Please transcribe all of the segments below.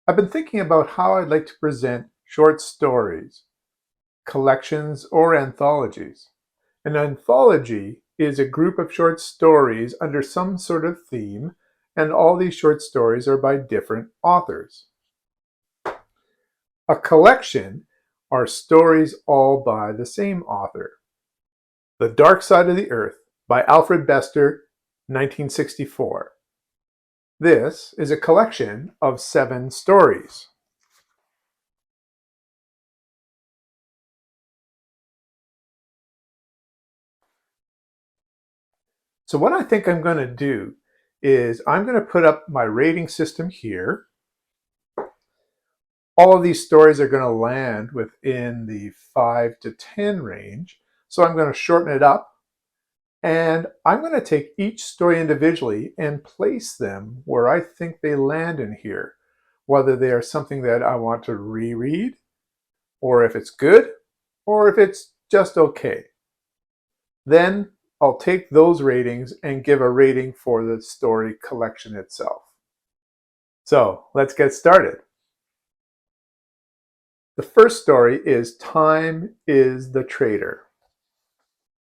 I've been thinking about how I'd like to present short stories, collections, or anthologies. An anthology is a group of short stories under some sort of theme, and all these short stories are by different authors. A collection are stories all by the same author. The Dark Side of the Earth by Alfred Bester, 1964. This is a collection of 7 stories. So what I think I'm going to do is I'm going to put up my rating system here. All of these stories are going to land within the 5 to 10 range. So I'm going to shorten it up, and I'm going to take each story individually and place them where I think they land in here, whether they are something that I want to reread, or if it's good, or if it's just okay. Then I'll take those ratings and give a rating for the story collection itself. So let's get started. The first story is Time is the Traitor.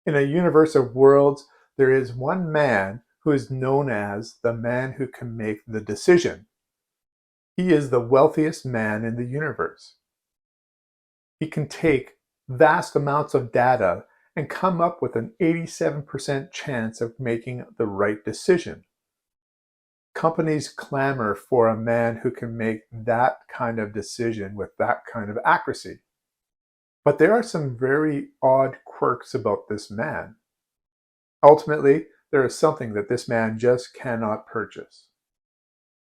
In a universe of worlds, there is one man who is known as the man who can make the decision. He is the wealthiest man in the universe. He can take vast amounts of data and come up with an 87% chance of making the right decision. Companies clamor for a man who can make that kind of decision with that kind of accuracy. But there are some very odd quirks about this man. Ultimately, there is something that this man just cannot purchase.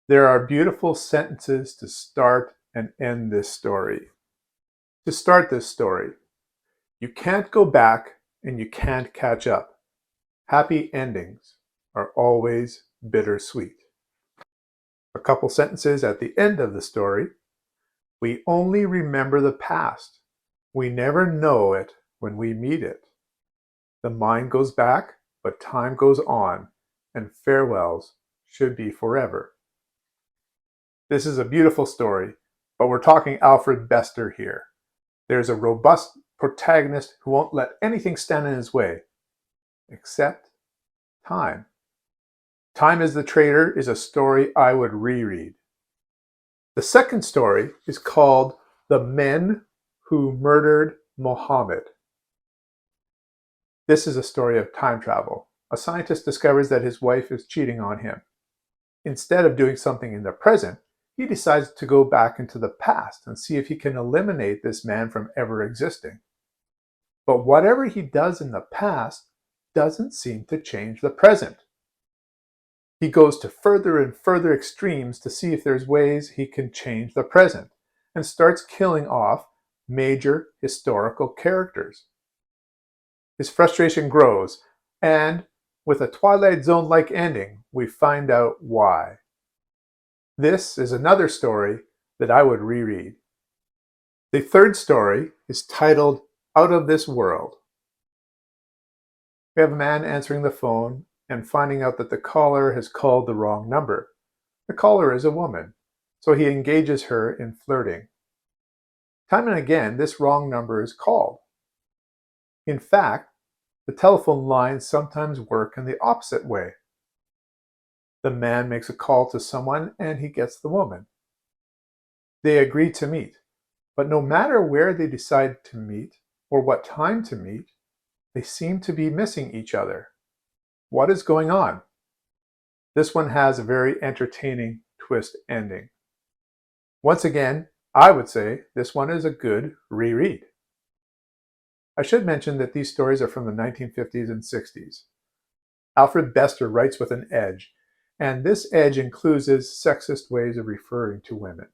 There are beautiful sentences to start and end this story. To start this story, you can't go back and you can't catch up. Happy endings are always bittersweet. A couple sentences at the end of the story. We only remember the past. We never know it when we meet it. The mind goes back, but time goes on, and farewells should be forever. This is a beautiful story, but we're talking Alfred Bester here. There's a robust protagonist who won't let anything stand in his way, except time. Time is the Traitor is a story I would reread. The second story is called The Men Who Murdered Mohammed. This is a story of time travel. A scientist discovers that his wife is cheating on him. Instead of doing something in the present, he decides to go back into the past and see if he can eliminate this man from ever existing. But whatever he does in the past doesn't seem to change the present. He goes to further and further extremes to see if there's ways he can change the present, and starts killing off major historical characters. His frustration grows, and with a Twilight Zone-like ending, we find out why. This is another story that I would reread. The third story is titled Out of This World. We have a man answering the phone and finding out that the caller has called the wrong number. The caller is a woman, so he engages her in flirting. Time and again, this wrong number is called. In fact, the telephone lines sometimes work in the opposite way. The man makes a call to someone and he gets the woman. They agree to meet, but no matter where they decide to meet or what time to meet, they seem to be missing each other. What is going on? This one has a very entertaining twist ending. Once again, I would say this one is a good reread. I should mention that these stories are from the 1950s and 60s. Alfred Bester writes with an edge, and this edge includes his sexist ways of referring to women.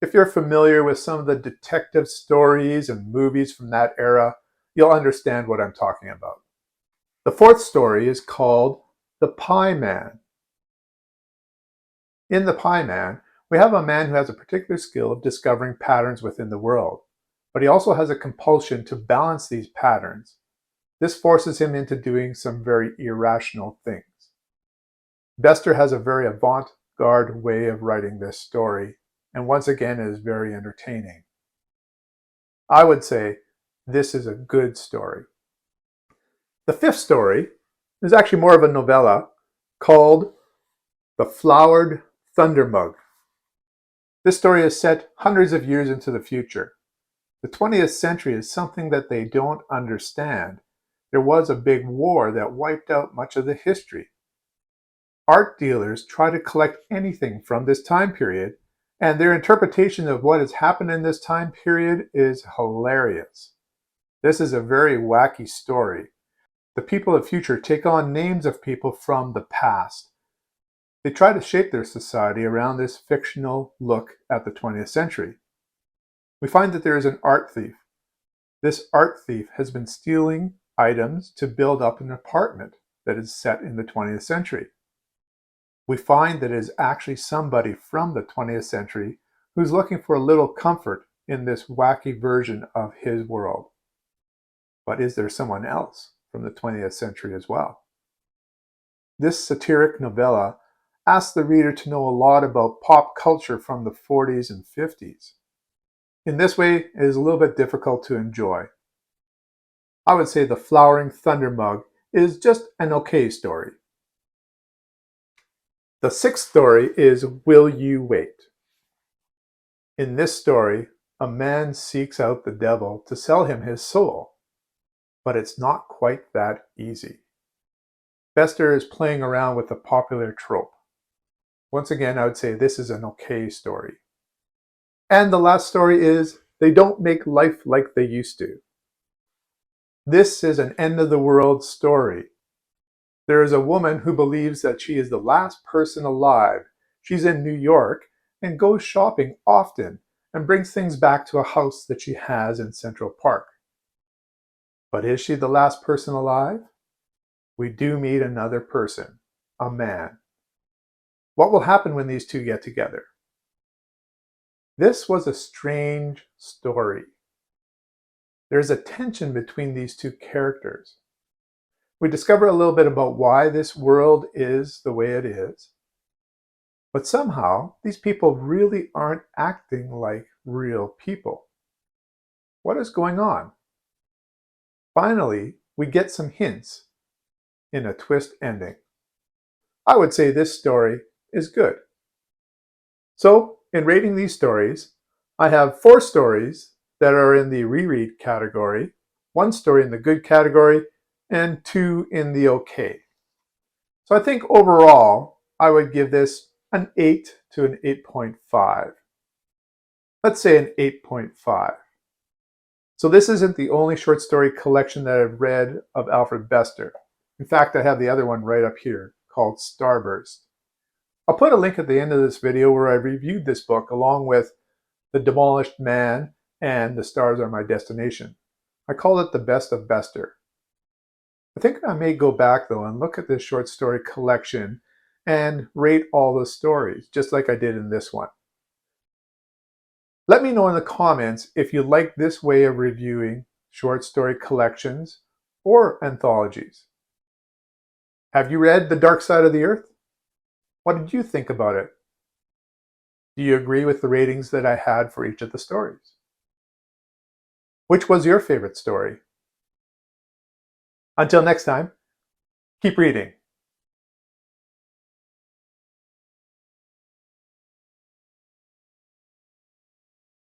If you're familiar with some of the detective stories and movies from that era, you'll understand what I'm talking about. The fourth story is called The Pie Man. In The Pie Man, we have a man who has a particular skill of discovering patterns within the world, but he also has a compulsion to balance these patterns. This forces him into doing some very irrational things. Bester has a very avant-garde way of writing this story, and once again is very entertaining. I would say this is a good story. The fifth story is actually more of a novella called The Flowered Thunder Mug. This story is set hundreds of years into the future. The 20th century is something that they don't understand. There was a big war that wiped out much of the history. Art dealers try to collect anything from this time period, and their interpretation of what has happened in this time period is hilarious. This is a very wacky story. The people of the future take on names of people from the past. They try to shape their society around this fictional look at the 20th century. We find that there is an art thief. This art thief has been stealing items to build up an apartment that is set in the 20th century. We find that it is actually somebody from the 20th century who's looking for a little comfort in this wacky version of his world. But is there someone else from the 20th century as well? This satiric novella asks the reader to know a lot about pop culture from the 40s and 50s. In this way, it is a little bit difficult to enjoy. I would say The Flowering Thunder Mug is just an okay story. The sixth story is Will You Wait? In this story, a man seeks out the devil to sell him his soul, but it's not quite that easy. Bester is playing around with a popular trope. Once again, I would say this is an okay story. And the last story is They Don't Make Life Like They Used to. This is an end-of-the-world story. There is a woman who believes that she is the last person alive. She's in New York and goes shopping often and brings things back to a house that she has in Central Park. But is she the last person alive? We do meet another person, a man. What will happen when these two get together? This was a strange story. There's a tension between these two characters. We discover a little bit about why this world is the way it is. But somehow, these people really aren't acting like real people. What is going on? Finally, we get some hints in a twist ending. I would say this story is good. So, in rating these stories, I have 4 stories that are in the reread category, 1 story in the good category, and 2 in the okay. So I think overall, I would give this an 8 to an 8.5. Let's say an 8.5. So this isn't the only short story collection that I've read of Alfred Bester. In fact, I have the other one right up here called Starburst. I'll put a link at the end of this video where I reviewed this book along with The Demolished Man and The Stars Are My Destination. I call it the best of Bester. I think I may go back though and look at this short story collection and rate all the stories, just like I did in this one. Let me know in the comments if you like this way of reviewing short story collections or anthologies. Have you read The Dark Side of the Earth? What did you think about it? Do you agree with the ratings that I had for each of the stories? Which was your favorite story? Until next time, keep reading.